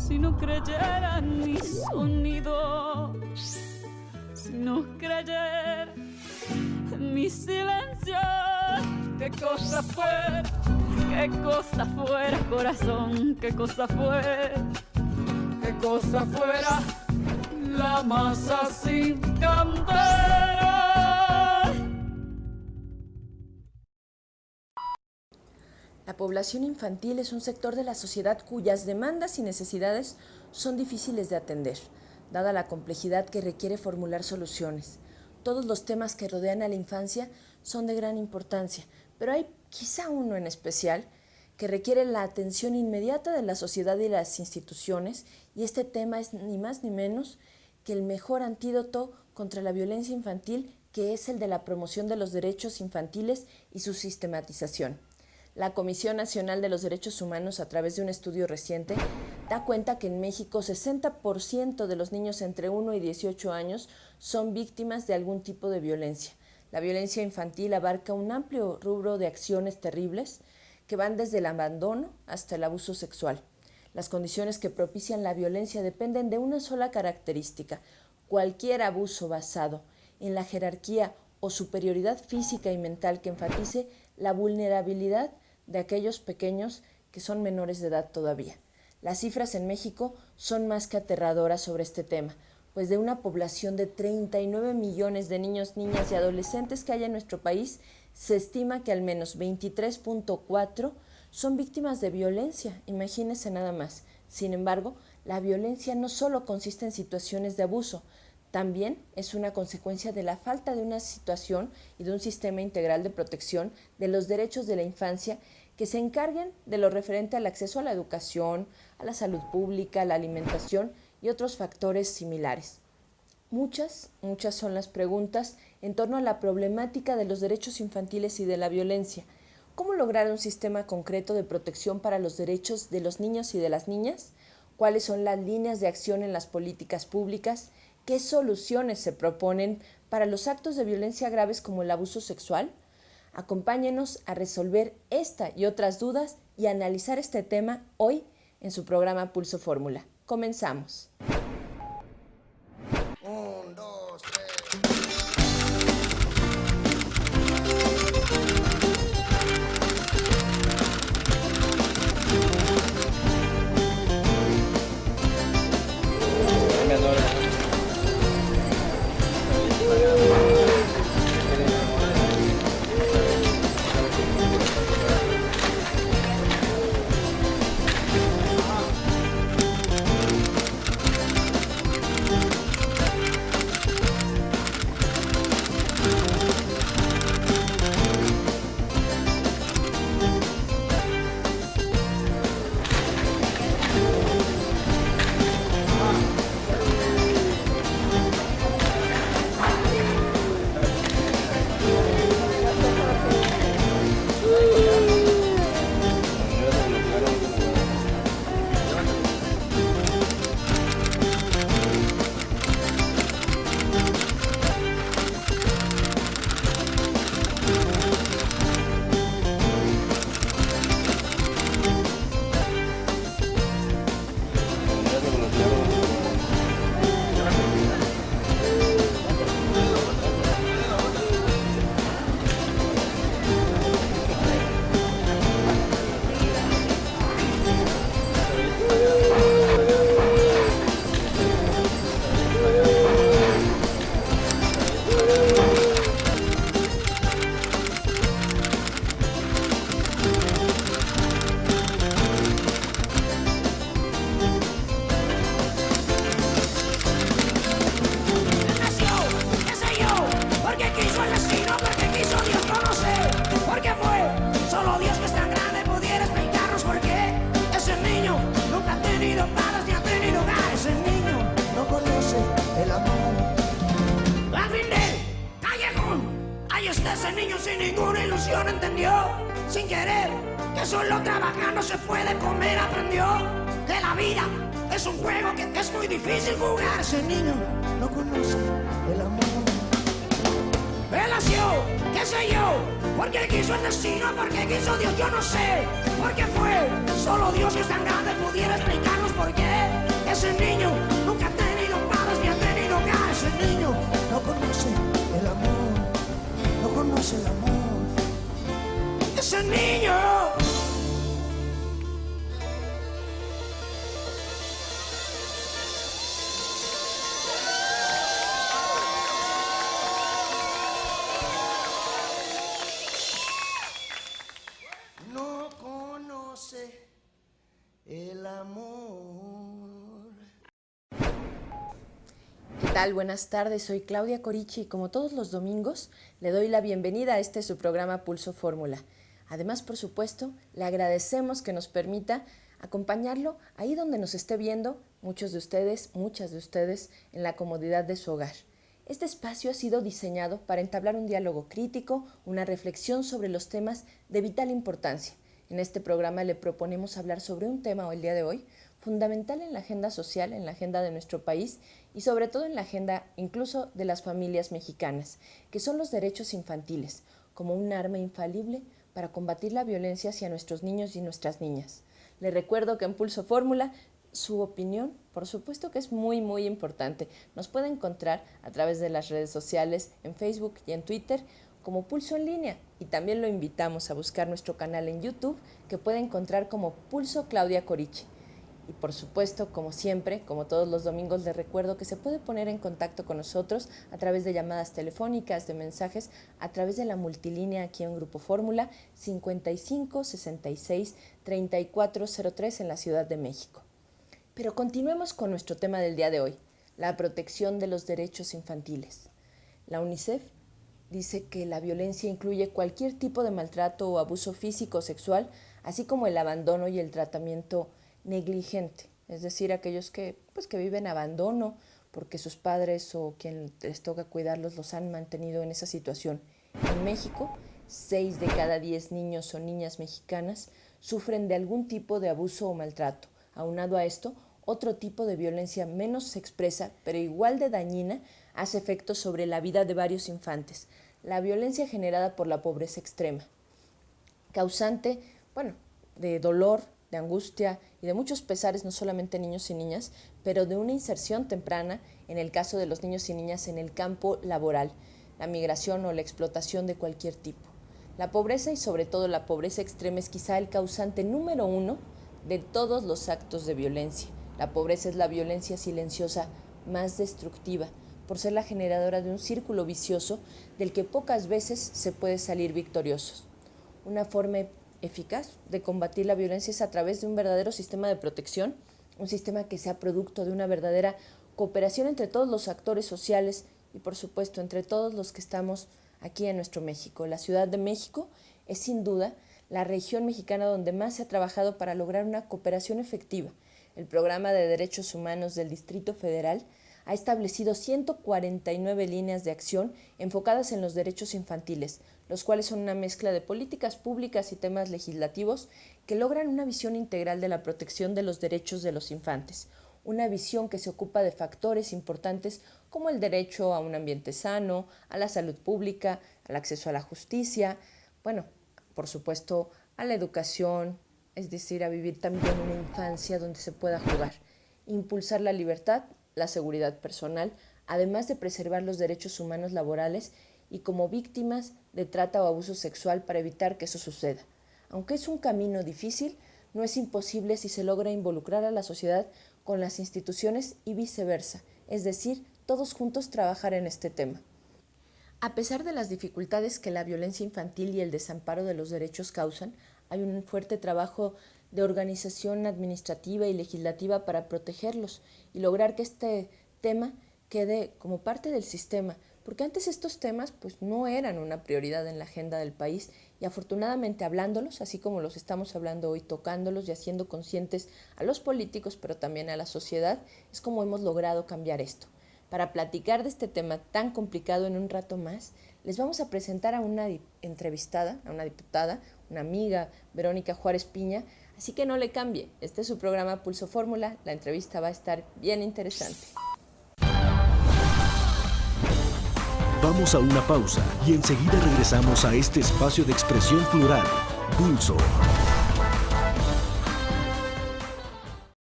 si no creyera en mi sonido, si no creyera en mi silencio. Qué cosa fuera, corazón, qué cosa fuera la masa sin candela. La población infantil es un sector de la sociedad cuyas demandas y necesidades son difíciles de atender, dada la complejidad que requiere formular soluciones. Todos los temas que rodean a la infancia son de gran importancia, pero hay quizá uno en especial que requiere la atención inmediata de la sociedad y las instituciones, y este tema es ni más ni menos que el mejor antídoto contra la violencia infantil, que es el de la promoción de los derechos infantiles y su sistematización. La Comisión Nacional de los Derechos Humanos, a través de un estudio reciente, da cuenta que en México 60% de los niños entre 1 y 18 años son víctimas de algún tipo de violencia. La violencia infantil abarca un amplio rubro de acciones terribles que van desde el abandono hasta el abuso sexual. Las condiciones que propician la violencia dependen de una sola característica: cualquier abuso basado en la jerarquía o superioridad física y mental que enfatice la vulnerabilidad de aquellos pequeños que son menores de edad todavía. Las cifras en México son más que aterradoras sobre este tema, pues de una población de 39 millones de niños, niñas y adolescentes que hay en nuestro país, se estima que al menos 23.4 son víctimas de violencia, imagínense nada más. Sin embargo, la violencia no solo consiste en situaciones de abuso, también es una consecuencia de la falta de una situación y de un sistema integral de protección de los derechos de la infancia que se encarguen de lo referente al acceso a la educación, a la salud pública, a la alimentación y otros factores similares. Muchas son las preguntas en torno a la problemática de los derechos infantiles y de la violencia. ¿Cómo lograr un sistema concreto de protección para los derechos de los niños y de las niñas? ¿Cuáles son las líneas de acción en las políticas públicas? ¿Qué soluciones se proponen para los actos de violencia graves como el abuso sexual? Acompáñenos a resolver esta y otras dudas y a analizar este tema hoy en su programa Pulso Fórmula. Comenzamos. 1, 2, 3. Ese niño sin ninguna ilusión entendió, sin querer, que solo trabajando se puede comer. Aprendió que la vida es un juego que es muy difícil jugar. Ese niño no conoce el amor. Él nació, qué sé yo, porque quiso el destino, porque quiso Dios, yo no sé. Porque fue solo Dios, que es tan grande, pudiera explicarnos por qué. tal? Buenas tardes, soy Claudia Corichi y como todos los domingos le doy la bienvenida a su programa Pulso Fórmula. Además, por supuesto, le agradecemos que nos permita acompañarlo ahí donde nos esté viendo, muchas de ustedes, en la comodidad de su hogar. Este espacio ha sido diseñado para entablar un diálogo crítico, una reflexión sobre los temas de vital importancia. En este programa le proponemos hablar sobre un tema el día de hoy, fundamental en la agenda social, en la agenda de nuestro país y sobre todo en la agenda incluso de las familias mexicanas, que son los derechos infantiles, como un arma infalible para combatir la violencia hacia nuestros niños y nuestras niñas. Le recuerdo que en Pulso Fórmula su opinión, por supuesto que es muy importante. Nos puede encontrar a través de las redes sociales, en Facebook y en Twitter, como Pulso en Línea, y también lo invitamos a buscar nuestro canal en YouTube, que puede encontrar como Pulso Claudia Corichi. Y por supuesto, como siempre, como todos los domingos, les recuerdo que se puede poner en contacto con nosotros a través de llamadas telefónicas, de mensajes, a través de la multilínea aquí en Grupo Fórmula 55 66 3403 en la Ciudad de México. Pero continuemos con nuestro tema del día de hoy, la protección de los derechos infantiles. La UNICEF dice que la violencia incluye cualquier tipo de maltrato o abuso físico o sexual, así como el abandono y el tratamiento negligente, es decir, aquellos que viven abandono porque sus padres o quien les toca cuidarlos los han mantenido en esa situación. En México, 6 de cada 10 niños o niñas mexicanas sufren de algún tipo de abuso o maltrato. Aunado a esto, otro tipo de violencia menos expresa, pero igual de dañina, hace efectos sobre la vida de varios infantes. La violencia generada por la pobreza extrema, causante, de dolor, de angustia y de muchos pesares, no solamente niños y niñas, pero de una inserción temprana, en el caso de los niños y niñas, en el campo laboral, la migración o la explotación de cualquier tipo. La pobreza y sobre todo la pobreza extrema es quizá el causante número 1 de todos los actos de violencia. La pobreza es la violencia silenciosa más destructiva, por ser la generadora de un círculo vicioso del que pocas veces se puede salir victoriosos. Una forma eficaz de combatir la violencia es a través de un verdadero sistema de protección, un sistema que sea producto de una verdadera cooperación entre todos los actores sociales y, por supuesto, entre todos los que estamos aquí en nuestro México. La Ciudad de México es sin duda la región mexicana donde más se ha trabajado para lograr una cooperación efectiva. El Programa de Derechos Humanos del Distrito Federal ha establecido 149 líneas de acción enfocadas en los derechos infantiles, los cuales son una mezcla de políticas públicas y temas legislativos que logran una visión integral de la protección de los derechos de los infantes, una visión que se ocupa de factores importantes como el derecho a un ambiente sano, a la salud pública, al acceso a la justicia, por supuesto, a la educación, es decir, a vivir también una infancia donde se pueda jugar, impulsar la libertad, la seguridad personal, además de preservar los derechos humanos laborales y como víctimas de trata o abuso sexual para evitar que eso suceda. Aunque es un camino difícil, no es imposible si se logra involucrar a la sociedad con las instituciones y viceversa, es decir, todos juntos trabajar en este tema. A pesar de las dificultades que la violencia infantil y el desamparo de los derechos causan, hay un fuerte trabajo de organización administrativa y legislativa para protegerlos y lograr que este tema quede como parte del sistema, porque antes estos temas no eran una prioridad en la agenda del país y afortunadamente hablándolos, así como los estamos hablando hoy, tocándolos y haciendo conscientes a los políticos, pero también a la sociedad, es como hemos logrado cambiar esto. Para platicar de este tema tan complicado en un rato más, les vamos a presentar a una entrevistada, a una diputada, una amiga, Verónica Juárez Piña, así que no le cambie. Este es su programa Pulso Fórmula, la entrevista va a estar bien interesante. Vamos a una pausa y enseguida regresamos a este espacio de expresión plural, Pulso.